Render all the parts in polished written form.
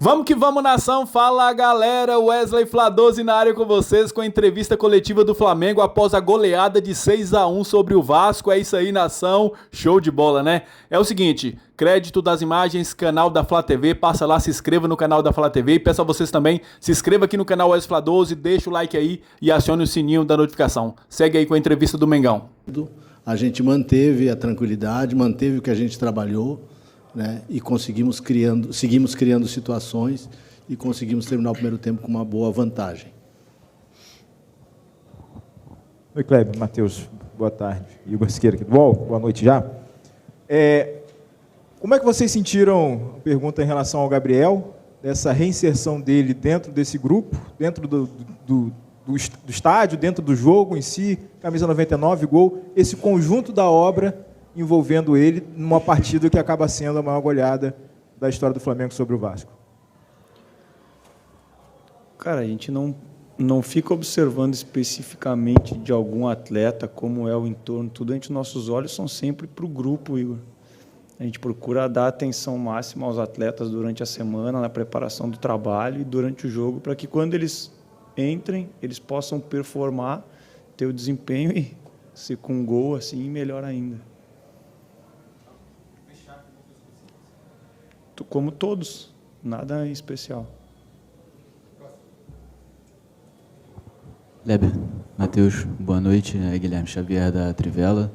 Vamos que vamos, nação. Fala, galera. Wesley Fladosi na área com vocês com a entrevista coletiva do Flamengo após a goleada de 6-1 sobre o Vasco. É isso aí, nação. Show de bola, né? É o seguinte, crédito das imagens, canal da Flá TV. Passa lá, se inscreva no canal da Flá TV. E peço a vocês também, se inscreva aqui no canal Wesley Fladosi, deixa o like aí e acione o sininho da notificação. Segue aí com a entrevista do Mengão. A gente manteve a tranquilidade, manteve o que a gente trabalhou, né? E seguimos criando situações e conseguimos terminar o primeiro tempo com uma boa vantagem. Oi, Kleber, Matheus, boa tarde. Igor Siqueira aqui do UOL, boa noite já. Como é que vocês sentiram, pergunta em relação ao Gabriel, dessa reinserção dele dentro desse grupo, dentro do estádio, dentro do jogo em si, camisa 99, gol, esse conjunto da obra envolvendo ele numa partida que acaba sendo a maior goleada da história do Flamengo sobre o Vasco? Cara, a gente não fica observando especificamente de algum atleta, como é o entorno, tudo. Nossos olhos são sempre para o grupo, Igor. A gente procura dar atenção máxima aos atletas durante a semana, na preparação do trabalho e durante o jogo, para que quando eles entrem, eles possam performar, ter o desempenho e ser com um gol assim, melhor ainda. Como todos, nada especial. Kleber, Matheus, boa noite. Guilherme Xavier da Trivela.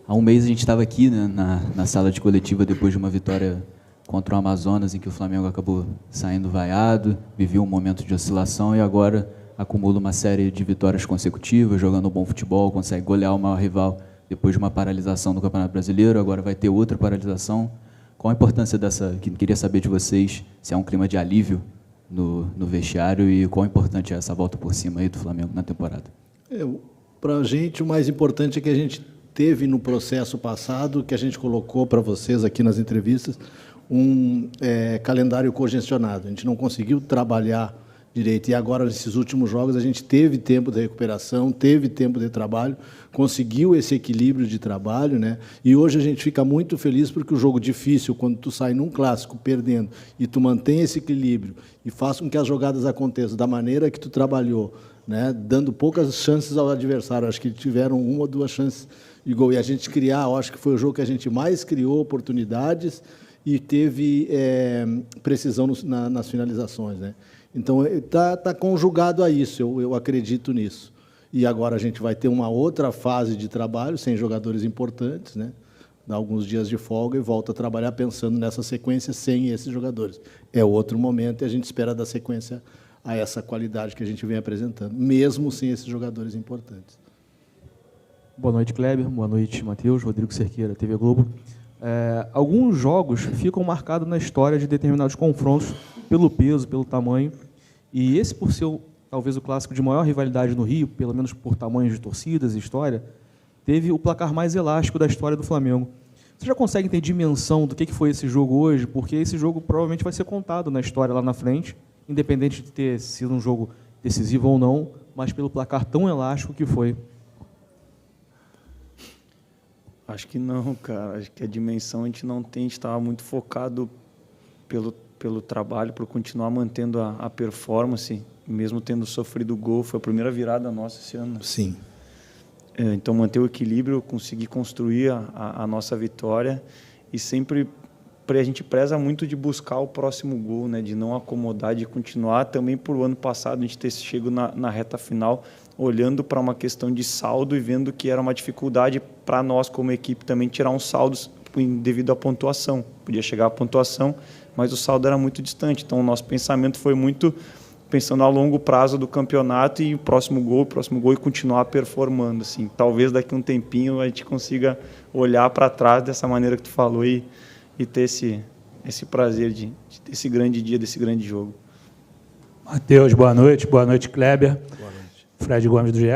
Há um mês a gente estava aqui, né, na sala de coletiva depois de uma vitória contra o Amazonas, em que o Flamengo acabou saindo vaiado, viveu um momento de oscilação e agora acumula uma série de vitórias consecutivas, jogando bom futebol, consegue golear o maior rival depois de uma paralisação do Campeonato Brasileiro, agora vai ter outra paralisação. Qual a importância dessa? Queria saber de vocês se é um clima de alívio no vestiário e qual importante é essa volta por cima aí do Flamengo na temporada. Para a gente, o mais importante é que a gente teve no processo passado, que a gente colocou para vocês aqui nas entrevistas, um calendário congestionado. A gente não conseguiu trabalhar direito. E agora, nesses últimos jogos, a gente teve tempo de recuperação, teve tempo de trabalho, conseguiu esse equilíbrio de trabalho, né? E hoje a gente fica muito feliz porque o jogo difícil, quando tu sai num clássico perdendo e tu mantém esse equilíbrio e faz com que as jogadas aconteçam da maneira que tu trabalhou, né? Dando poucas chances ao adversário. Acho que tiveram uma ou duas chances de gol. E a gente eu acho que foi o jogo que a gente mais criou oportunidades e teve precisão nas finalizações, né? Então, está conjugado a isso, eu acredito nisso. E agora a gente vai ter uma outra fase de trabalho, sem jogadores importantes, né? Dá alguns dias de folga e volta a trabalhar pensando nessa sequência sem esses jogadores. É outro momento e a gente espera dar sequência a essa qualidade que a gente vem apresentando, mesmo sem esses jogadores importantes. Boa noite, Kleber. Boa noite, Matheus. Rodrigo Cerqueira, TV Globo. Alguns jogos ficam marcados na história de determinados confrontos pelo peso, pelo tamanho, e esse, por ser talvez o clássico de maior rivalidade no Rio, pelo menos por tamanhos de torcidas e história, teve o placar mais elástico da história do Flamengo. Você já consegue ter dimensão do que foi esse jogo hoje? Porque esse jogo provavelmente vai ser contado na história lá na frente, independente de ter sido um jogo decisivo ou não, mas pelo placar tão elástico que foi. Acho que não, cara. Acho que a dimensão a gente não tem. A gente estava muito focado pelo trabalho, por continuar mantendo a performance, mesmo tendo sofrido gol. Foi a primeira virada nossa esse ano. Sim. Então, manter o equilíbrio, conseguir construir a nossa vitória e sempre a gente preza muito de buscar o próximo gol, né? De não acomodar, de continuar. Também por o ano passado a gente ter chegado na reta final, olhando para uma questão de saldo e vendo que era uma dificuldade para nós como equipe também tirar um saldo devido à pontuação. Podia chegar à pontuação, mas o saldo era muito distante. Então o nosso pensamento foi muito pensando a longo prazo do campeonato e o próximo gol e continuar performando. Assim. Talvez daqui a um tempinho a gente consiga olhar para trás dessa maneira que tu falou e ter esse prazer de ter esse grande dia, desse grande jogo. Matheus, boa noite, Kleber. Boa noite. Fred Gomes do GE.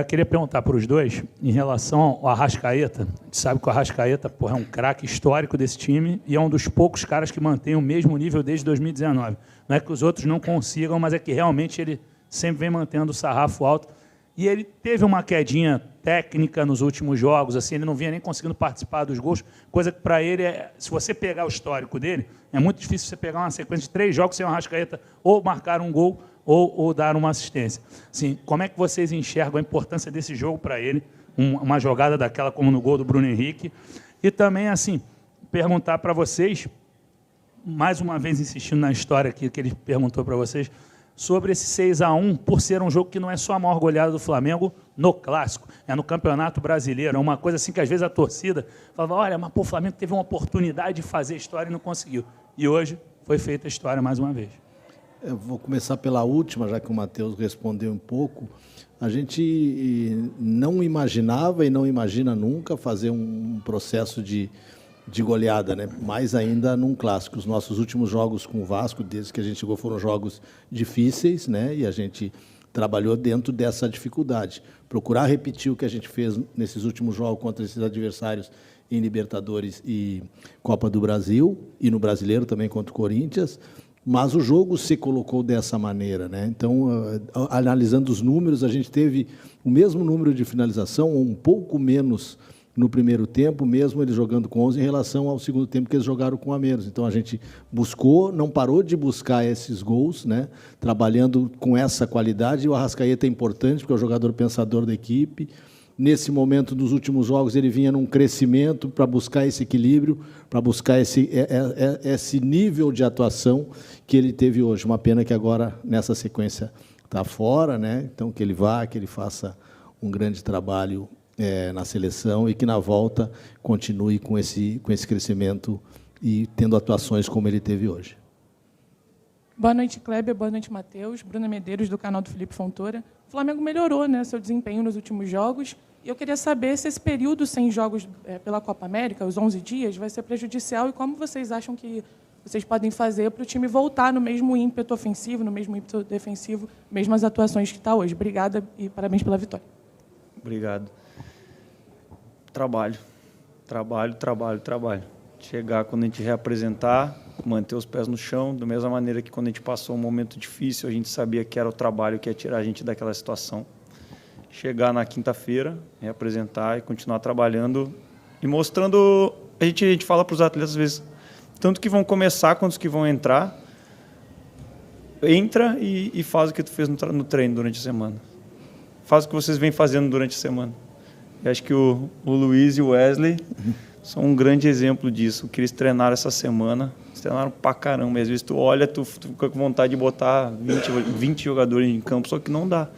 Queria perguntar para os dois, em relação ao Arrascaeta. A gente sabe que o Arrascaeta é um craque histórico desse time e é um dos poucos caras que mantém o mesmo nível desde 2019. Não é que os outros não consigam, mas é que realmente ele sempre vem mantendo o sarrafo alto. E ele teve uma quedinha técnica nos últimos jogos, assim, ele não vinha nem conseguindo participar dos gols, coisa que para ele, se você pegar o histórico dele, é muito difícil você pegar uma sequência de 3 jogos sem o Arrascaeta ou marcar um gol ou dar uma assistência. Assim, como é que vocês enxergam a importância desse jogo para ele, uma jogada daquela como no gol do Bruno Henrique? E também, assim, perguntar para vocês, mais uma vez insistindo na história aqui que ele perguntou para vocês, sobre esse 6-1, por ser um jogo que não é só a maior goleada do Flamengo no Clássico, é no Campeonato Brasileiro. É uma coisa assim que, às vezes, a torcida falava, olha, mas pô, o Flamengo teve uma oportunidade de fazer história e não conseguiu. E hoje foi feita a história mais uma vez. Eu vou começar pela última, já que o Matheus respondeu um pouco. A gente não imaginava e não imagina nunca fazer um processo de goleada, né? Mais ainda num clássico. Os nossos últimos jogos com o Vasco, desde que a gente chegou, foram jogos difíceis, né? E a gente trabalhou dentro dessa dificuldade. Procurar repetir o que a gente fez nesses últimos jogos contra esses adversários em Libertadores e Copa do Brasil, e no Brasileiro também contra o Corinthians, mas o jogo se colocou dessa maneira, né? Então, analisando os números, a gente teve o mesmo número de finalização, ou um pouco menos no primeiro tempo, mesmo eles jogando com 11, em relação ao segundo tempo que eles jogaram com a menos. Então, a gente buscou, não parou de buscar esses gols, né? Trabalhando com essa qualidade. E o Arrascaeta é importante, porque é o jogador pensador da equipe. Nesse momento, dos últimos jogos, ele vinha num crescimento para buscar esse equilíbrio, para buscar esse nível de atuação que ele teve hoje. Uma pena que agora, nessa sequência, está fora, né? Então, que ele vá, que ele faça um grande trabalho na seleção e que, na volta, continue com esse crescimento e tendo atuações como ele teve hoje. Boa noite, Kleber. Boa noite, Matheus. Bruna Medeiros, do canal do Felipe Fontoura. O Flamengo melhorou, né, seu desempenho nos últimos jogos. E eu queria saber se esse período sem jogos pela Copa América, os 11 dias, vai ser prejudicial e como vocês acham que vocês podem fazer para o time voltar no mesmo ímpeto ofensivo, no mesmo ímpeto defensivo, mesmas atuações que está hoje. Obrigada e parabéns pela vitória. Obrigado. Trabalho. Chegar quando a gente reapresentar, manter os pés no chão, da mesma maneira que quando a gente passou um momento difícil, a gente sabia que era o trabalho que ia tirar a gente daquela situação. Chegar na quinta-feira, reapresentar e continuar trabalhando e mostrando... A gente fala para os atletas, às vezes, tanto que vão começar quanto os que vão entrar, entra e faz o que tu fez no treino durante a semana. Faz o que vocês vêm fazendo durante a semana. Eu acho que o Luiz e o Wesley são um grande exemplo disso. O que eles treinaram essa semana, eles treinaram pra caramba. Às vezes tu olha, tu fica com vontade de botar 20 jogadores em campo, só que não dá.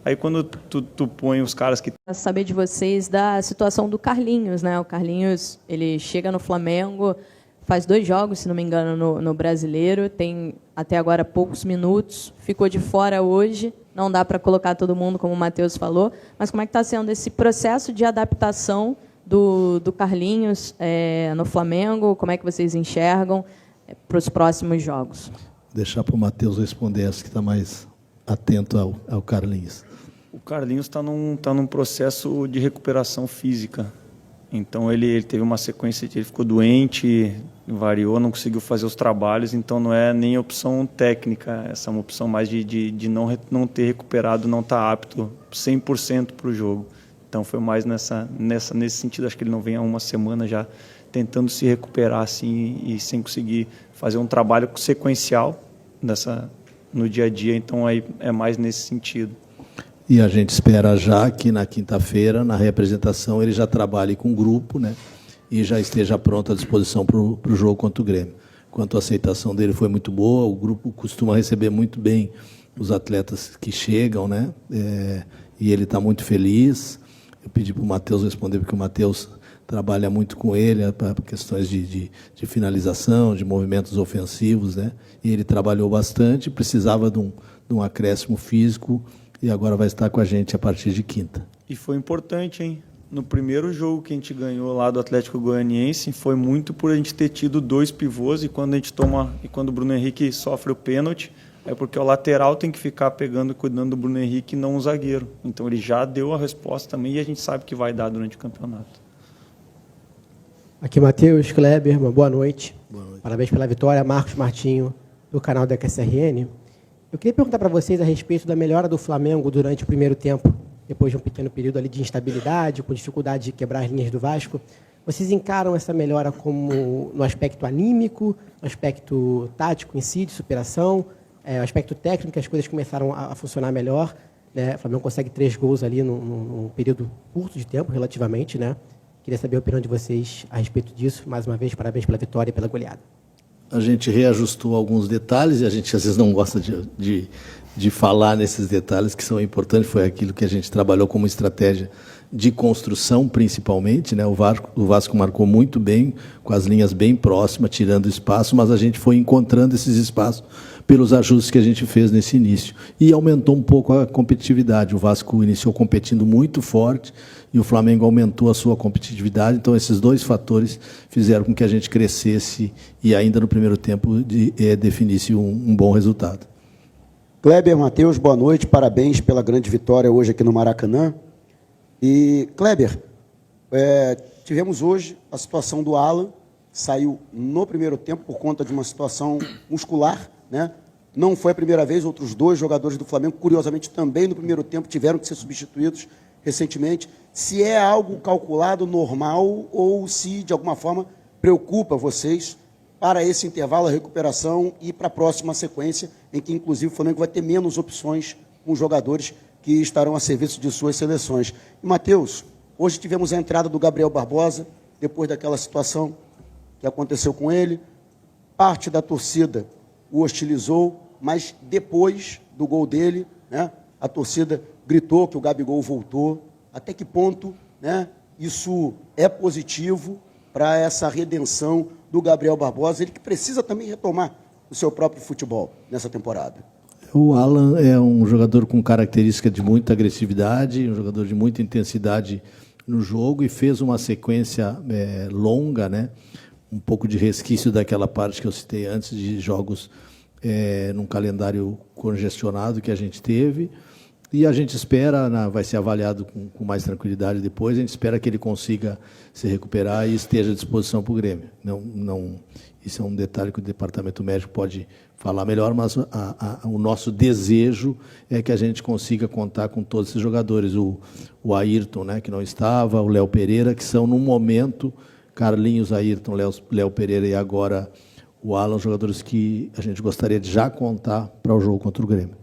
Aí quando tu põe os caras que... Saber de vocês da situação do Carlinhos, né? O Carlinhos, ele chega no Flamengo, faz 2 jogos, se não me engano, no Brasileiro, tem até agora poucos minutos, ficou de fora hoje, não dá para colocar todo mundo, como o Matheus falou, mas como é que está sendo esse processo de adaptação do Carlinhos no Flamengo? Como é que vocês enxergam para os próximos jogos? Deixar para o Matheus responder, essa que está mais atento ao Carlinhos. O Carlinhos está num processo de recuperação física. Então, ele teve uma sequência, ele ficou doente, variou, não conseguiu fazer os trabalhos, então não é nem opção técnica, essa é uma opção mais de não ter recuperado, não estar apto 100% para o jogo. Então, foi mais nesse sentido, acho que ele não vem há uma semana já tentando se recuperar assim, e sem conseguir fazer um trabalho sequencial no dia a dia, então aí é mais nesse sentido. E a gente espera já que na quinta-feira, na reapresentação, ele já trabalhe com o grupo, né? E já esteja pronto à disposição para o jogo contra o Grêmio. Quanto à aceitação dele foi muito boa, o grupo costuma receber muito bem os atletas que chegam, né? E ele está muito feliz. Eu pedi para o Matheus responder, porque o Matheus trabalha muito com ele para questões de finalização, de movimentos ofensivos, né? E ele trabalhou bastante, precisava de um acréscimo físico, e agora vai estar com a gente a partir de quinta. E foi importante, hein? No primeiro jogo que a gente ganhou lá do Atlético Goianiense, foi muito por a gente ter tido 2 pivôs, e quando o Bruno Henrique sofre o pênalti, é porque o lateral tem que ficar pegando e cuidando do Bruno Henrique, não o zagueiro. Então ele já deu a resposta também, e a gente sabe que vai dar durante o campeonato. Aqui Matheus, Kleber, uma boa noite. Boa noite. Parabéns pela vitória, Marcos Martinho, do canal da QSRN. Eu queria perguntar para vocês a respeito da melhora do Flamengo durante o primeiro tempo. depois de um pequeno período ali de instabilidade, com dificuldade de quebrar as linhas do Vasco. Vocês encaram essa melhora como no aspecto anímico, no aspecto tático em si, de superação, no aspecto técnico, as coisas começaram a funcionar melhor, né? O Flamengo consegue 3 gols ali num período curto de tempo, relativamente, né? Queria saber a opinião de vocês a respeito disso. Mais uma vez, parabéns pela vitória e pela goleada. A gente reajustou alguns detalhes e a gente às vezes não gosta de falar nesses detalhes que são importantes. Foi aquilo que a gente trabalhou como estratégia de construção, principalmente, né? O Vasco marcou muito bem, com as linhas bem próximas, tirando espaço, mas a gente foi encontrando esses espaços pelos ajustes que a gente fez nesse início. E aumentou um pouco a competitividade. O Vasco iniciou competindo muito forte e o Flamengo aumentou a sua competitividade. Então, esses 2 fatores fizeram com que a gente crescesse e ainda no primeiro tempo definisse um bom resultado. Kleber, Matheus, boa noite. Parabéns pela grande vitória hoje aqui no Maracanã. E, Kleber, tivemos hoje a situação do Alan, saiu no primeiro tempo por conta de uma situação muscular, né? Não foi a primeira vez, outros 2 jogadores do Flamengo, curiosamente, também no primeiro tempo tiveram que ser substituídos recentemente. Se é algo calculado, normal, ou se, de alguma forma, preocupa vocês para esse intervalo, a recuperação e para a próxima sequência, em que, inclusive, o Flamengo vai ter menos opções com jogadores que estarão a serviço de suas seleções. E, Matheus, hoje tivemos a entrada do Gabriel Barbosa, depois daquela situação que aconteceu com ele. Parte da torcida o hostilizou, mas depois do gol dele, né, a torcida gritou que o Gabigol voltou. Até que ponto, né, isso é positivo para essa redenção do Gabriel Barbosa, ele que precisa também retomar o seu próprio futebol nessa temporada? O Alan é um jogador com característica de muita agressividade, um jogador de muita intensidade no jogo e fez uma sequência longa, né? Um pouco de resquício daquela parte que eu citei antes, de jogos num calendário congestionado que a gente teve. E a gente espera, vai ser avaliado com mais tranquilidade depois, a gente espera que ele consiga se recuperar e esteja à disposição para o Grêmio. Isso é um detalhe que o departamento médico pode falar melhor, mas o nosso desejo é que a gente consiga contar com todos esses jogadores. O Ayrton, né, que não estava, o Léo Pereira, que são, no momento, Carlinhos, Ayrton, Léo Pereira e agora o Alan, jogadores que a gente gostaria de já contar para o jogo contra o Grêmio.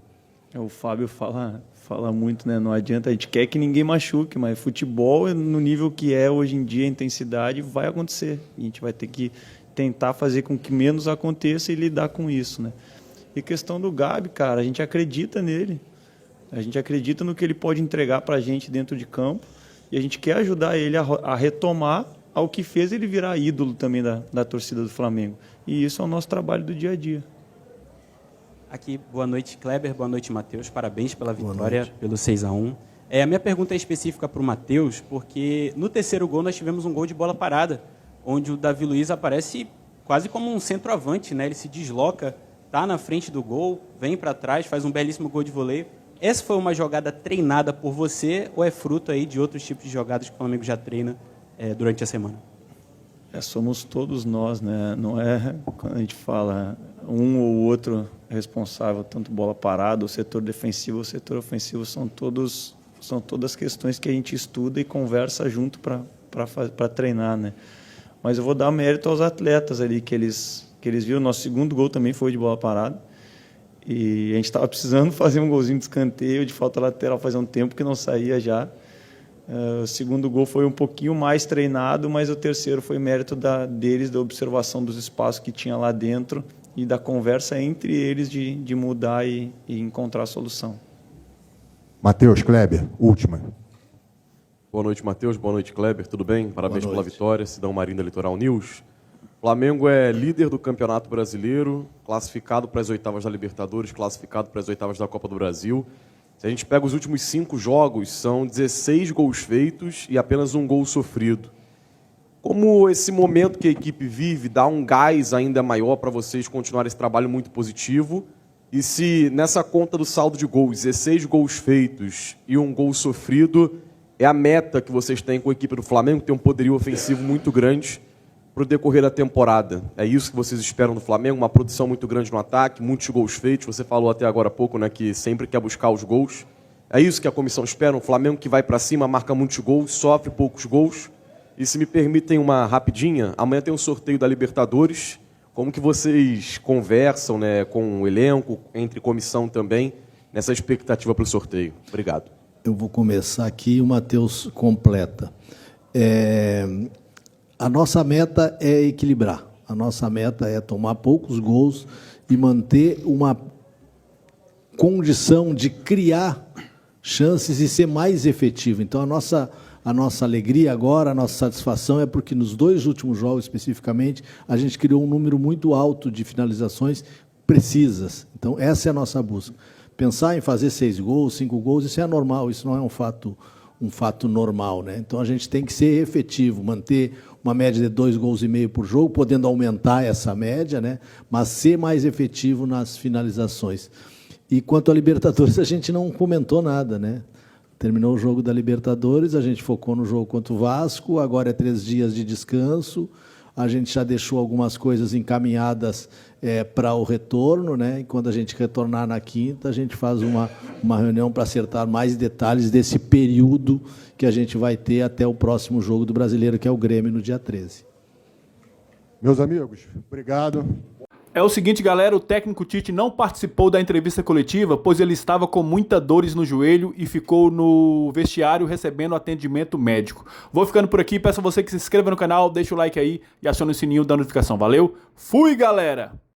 O Fábio fala muito, né? Não adianta, a gente quer que ninguém machuque, mas futebol, no nível que é hoje em dia, a intensidade, vai acontecer. A gente vai ter que tentar fazer com que menos aconteça e lidar com isso, né? E questão do Gabi, cara, a gente acredita nele. A gente acredita no que ele pode entregar para a gente dentro de campo e a gente quer ajudar ele a retomar ao que fez ele virar ídolo também da torcida do Flamengo. E isso é o nosso trabalho do dia a dia. Aqui, boa noite, Kleber, boa noite, Matheus. Parabéns pela vitória, pelo 6-1. A minha pergunta é específica para o Matheus, porque no terceiro gol nós tivemos um gol de bola parada, onde o Davi Luiz aparece quase como um centroavante, né? Ele se desloca, está na frente do gol, vem para trás, faz um belíssimo gol de voleio. Essa foi uma jogada treinada por você ou é fruto aí de outros tipos de jogadas que o Flamengo já treina durante a semana? Somos todos nós, né? Não é quando a gente fala um ou outro responsável, tanto bola parada, o setor defensivo, o setor ofensivo, são todas questões que a gente estuda e conversa junto para treinar, né? Mas eu vou dar mérito aos atletas ali, que eles viram. Nosso segundo gol também foi de bola parada. E a gente estava precisando fazer um golzinho de escanteio, de falta lateral, fazia um tempo que não saía já. O segundo gol foi um pouquinho mais treinado, mas o terceiro foi mérito deles, da observação dos espaços que tinha lá dentro e da conversa entre eles de mudar e encontrar a solução. Matheus, Kleber, última. Boa noite, Matheus. Boa noite, Kleber. Tudo bem? Parabéns pela vitória. Sidão Marina, Litoral News. O Flamengo é líder do Campeonato Brasileiro, classificado para as oitavas da Libertadores, classificado para as oitavas da Copa do Brasil. Se a gente pega os últimos 5 jogos, são 16 gols feitos e apenas um gol sofrido. Como esse momento que a equipe vive dá um gás ainda maior para vocês continuarem esse trabalho muito positivo? E se nessa conta do saldo de gols, 16 gols feitos e um gol sofrido, é a meta que vocês têm com a equipe do Flamengo, que tem um poderio ofensivo muito grande para o decorrer da temporada? É isso que vocês esperam do Flamengo? Uma produção muito grande no ataque, muitos gols feitos. Você falou até agora há pouco, né, que sempre quer buscar os gols. É isso que a comissão espera? Um Flamengo que vai para cima, marca muitos gols, sofre poucos gols. E se me permitem uma rapidinha, amanhã tem um sorteio da Libertadores. Como que vocês conversam, né, com o elenco, entre comissão também, nessa expectativa para o sorteio? Obrigado. Eu vou começar aqui e o Matheus completa. A nossa meta é equilibrar. A nossa meta é tomar poucos gols e manter uma condição de criar chances e ser mais efetivo. Então, a nossa alegria agora, a nossa satisfação é porque nos 2 últimos jogos, especificamente, a gente criou um número muito alto de finalizações precisas. Então, essa é a nossa busca. Pensar em fazer 6 gols, 5 gols, isso é normal, isso não é um fato normal, né? Então, a gente tem que ser efetivo, manter uma média de 2,5 gols por jogo, podendo aumentar essa média, né? Mas ser mais efetivo nas finalizações. E quanto à Libertadores, a gente não comentou nada, né? Terminou o jogo da Libertadores, a gente focou no jogo contra o Vasco, agora é 3 dias de descanso, a gente já deixou algumas coisas encaminhadas para o retorno, né? E quando a gente retornar na quinta, a gente faz uma reunião para acertar mais detalhes desse período que a gente vai ter até o próximo jogo do Brasileiro, que é o Grêmio, no dia 13. Meus amigos, obrigado. É o seguinte, galera, o técnico Tite não participou da entrevista coletiva, pois ele estava com muitas dores no joelho e ficou no vestiário recebendo atendimento médico. Vou ficando por aqui, peço a você que se inscreva no canal, deixa o like aí e acione o sininho da notificação. Valeu? Fui, galera!